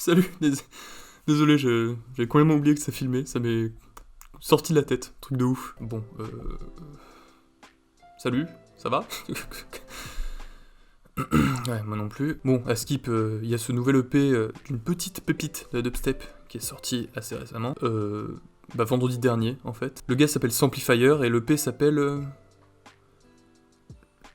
Salut, désolé, j'ai complètement oublié que ça filmait, ça m'est sorti de la tête, truc de ouf. Bon, Salut, ça va? Ouais, moi non plus. Bon, à Skip, il y a ce nouvel EP d'une petite pépite de la dubstep qui est sorti assez récemment. Vendredi dernier, en fait. Le gars s'appelle Samplifier et l'EP s'appelle...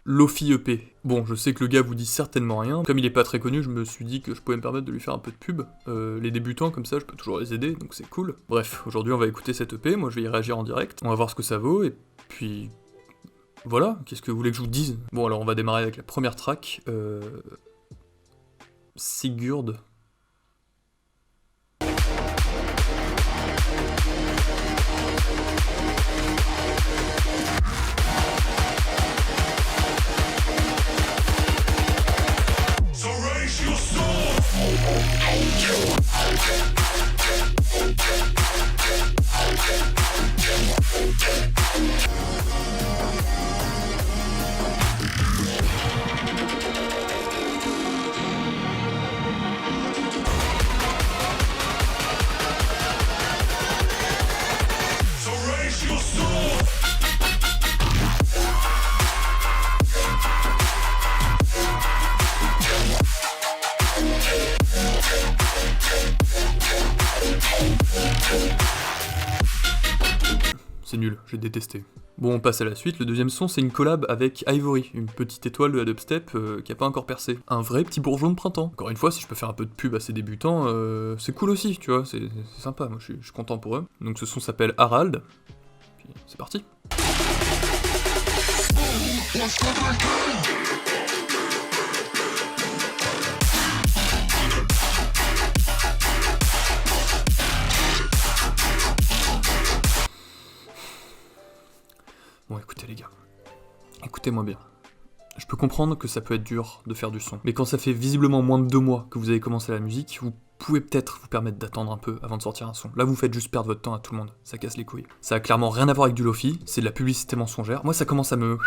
Lofi EP. Bon, je sais que le gars vous dit certainement rien. Comme il est pas très connu, je me suis dit que je pouvais me permettre de lui faire un peu de pub. Les débutants, comme ça, je peux toujours les aider, donc c'est cool. Bref, aujourd'hui on va écouter cette EP, moi je vais y réagir en direct. On va voir ce que ça vaut, et puis... Voilà, qu'est-ce que vous voulez que je vous dise? Bon, alors on va démarrer avec la première track. Sigurd. C'est nul, j'ai détesté. Bon, on passe à la suite. Le deuxième son, c'est une collab avec Ivory, une petite étoile de la dubstep qui a pas encore percé. Un vrai petit bourgeon de printemps. Encore une fois, si je peux faire un peu de pub à ces débutants, c'est cool aussi, tu vois, c'est sympa, moi je suis content pour eux. Donc ce son s'appelle Harald, puis c'est parti. Bon, écoutez les gars, écoutez-moi bien. Je peux comprendre que ça peut être dur de faire du son, mais quand ça fait visiblement moins de 2 mois que vous avez commencé la musique, vous pouvez peut-être vous permettre d'attendre un peu avant de sortir un son. Là, vous faites juste perdre votre temps à tout le monde, ça casse les couilles. Ça a clairement rien à voir avec du lofi, c'est de la publicité mensongère. Moi, ça commence à me...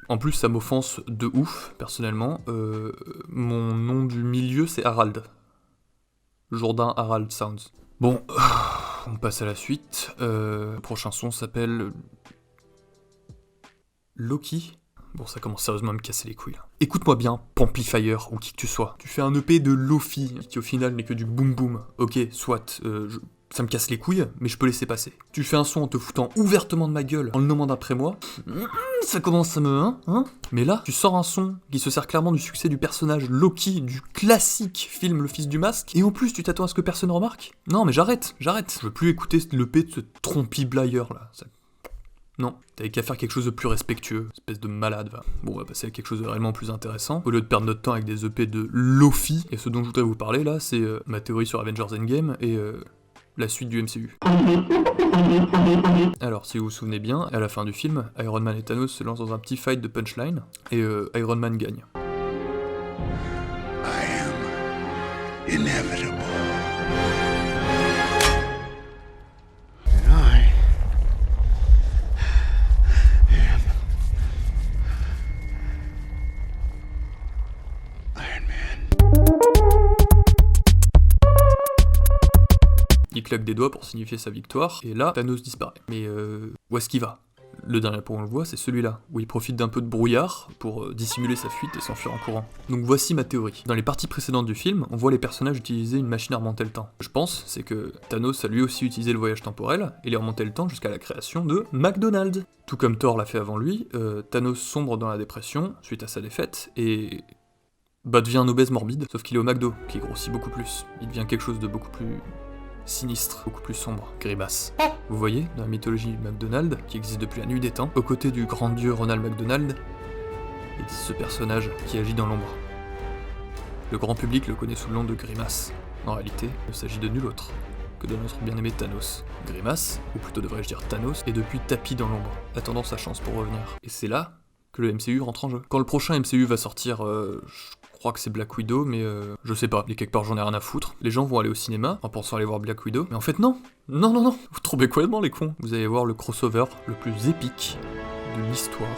En plus, ça m'offense de ouf, personnellement. Mon nom du milieu, c'est Harald. Jourdain Harald Sounds. Bon, on passe à la suite. Le prochain son s'appelle... Loki. Bon, ça commence sérieusement à me casser les couilles là. Écoute-moi bien, Pamplifier, ou qui que tu sois. Tu fais un EP de Lofi, qui au final n'est que du boom boom. Ok, soit, ça me casse les couilles, mais je peux laisser passer. Tu fais un son en te foutant ouvertement de ma gueule, en le nommant d'après moi, ça commence à me... Mais là, tu sors un son qui se sert clairement du succès du personnage Loki, du classique film Le Fils du Masque, et en plus tu t'attends à ce que personne remarque? Non mais j'arrête. Je veux plus écouter l'EP de ce trompi-blayer là. Non, t'avais qu'à faire quelque chose de plus respectueux, espèce de malade, va. Bon, on va passer à quelque chose de réellement plus intéressant. Au lieu de perdre notre temps avec des EP de Lofi, et ce dont je voudrais vous parler là, c'est ma théorie sur Avengers Endgame et la suite du MCU. Alors, si vous vous souvenez bien, à la fin du film, Iron Man et Thanos se lancent dans un petit fight de punchline, et Iron Man gagne. I am inevitable. Il claque des doigts pour signifier sa victoire, et là, Thanos disparaît. Mais où est-ce qu'il va? Le dernier point où on le voit, c'est celui-là, où il profite d'un peu de brouillard pour dissimuler sa fuite et s'enfuir en courant. Donc voici ma théorie. Dans les parties précédentes du film, on voit les personnages utiliser une machine à remonter le temps. Je pense, c'est que Thanos a lui aussi utilisé le voyage temporel, et il a remonté le temps jusqu'à la création de McDonald's. Tout comme Thor l'a fait avant lui, Thanos sombre dans la dépression, suite à sa défaite, et... devient un obèse morbide, sauf qu'il est au McDo, qui grossit beaucoup plus. Il devient quelque chose de beaucoup plus... sinistre, beaucoup plus sombre, Grimace. Vous voyez, dans la mythologie McDonald, qui existe depuis la nuit des temps, aux côtés du grand dieu Ronald McDonald, existe ce personnage qui agit dans l'ombre. Le grand public le connaît sous le nom de Grimace. En réalité, il ne s'agit de nul autre que de notre bien-aimé Thanos. Grimace, ou plutôt devrais-je dire Thanos, est depuis tapis dans l'ombre, attendant sa chance pour revenir. Et c'est là que le MCU rentre en jeu. Quand le prochain MCU va sortir, je crois que c'est Black Widow, mais je sais pas, et quelque part j'en ai rien à foutre. Les gens vont aller au cinéma en pensant aller voir Black Widow, mais en fait non, vous trompez complètement les cons. Vous allez voir le crossover le plus épique de l'histoire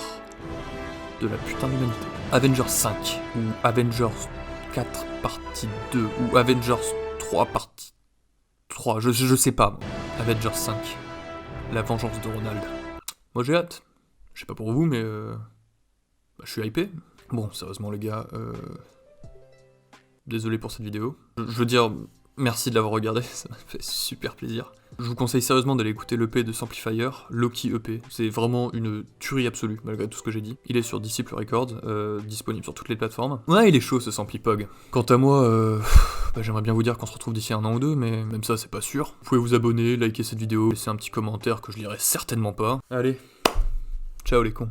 de la putain d'humanité. Avengers 5, ou Avengers 4 partie 2, ou Avengers 3 parties. 3, je sais pas, moi. Avengers 5. La vengeance de Ronald. Moi j'ai hâte. Je sais pas pour vous, mais je suis hypé. Bon, sérieusement les gars, désolé pour cette vidéo. Je veux dire, merci de l'avoir regardé, ça m'a fait super plaisir. Je vous conseille sérieusement d'aller écouter l'EP de Samplifier, Loki EP. C'est vraiment une tuerie absolue, malgré tout ce que j'ai dit. Il est sur Disciple Records, disponible sur toutes les plateformes. Ouais, il est chaud ce Samplipog. Quant à moi, j'aimerais bien vous dire qu'on se retrouve d'ici 1 an ou 2, mais même ça, c'est pas sûr. Vous pouvez vous abonner, liker cette vidéo, laisser un petit commentaire que je lirai certainement pas. Allez, ciao les cons.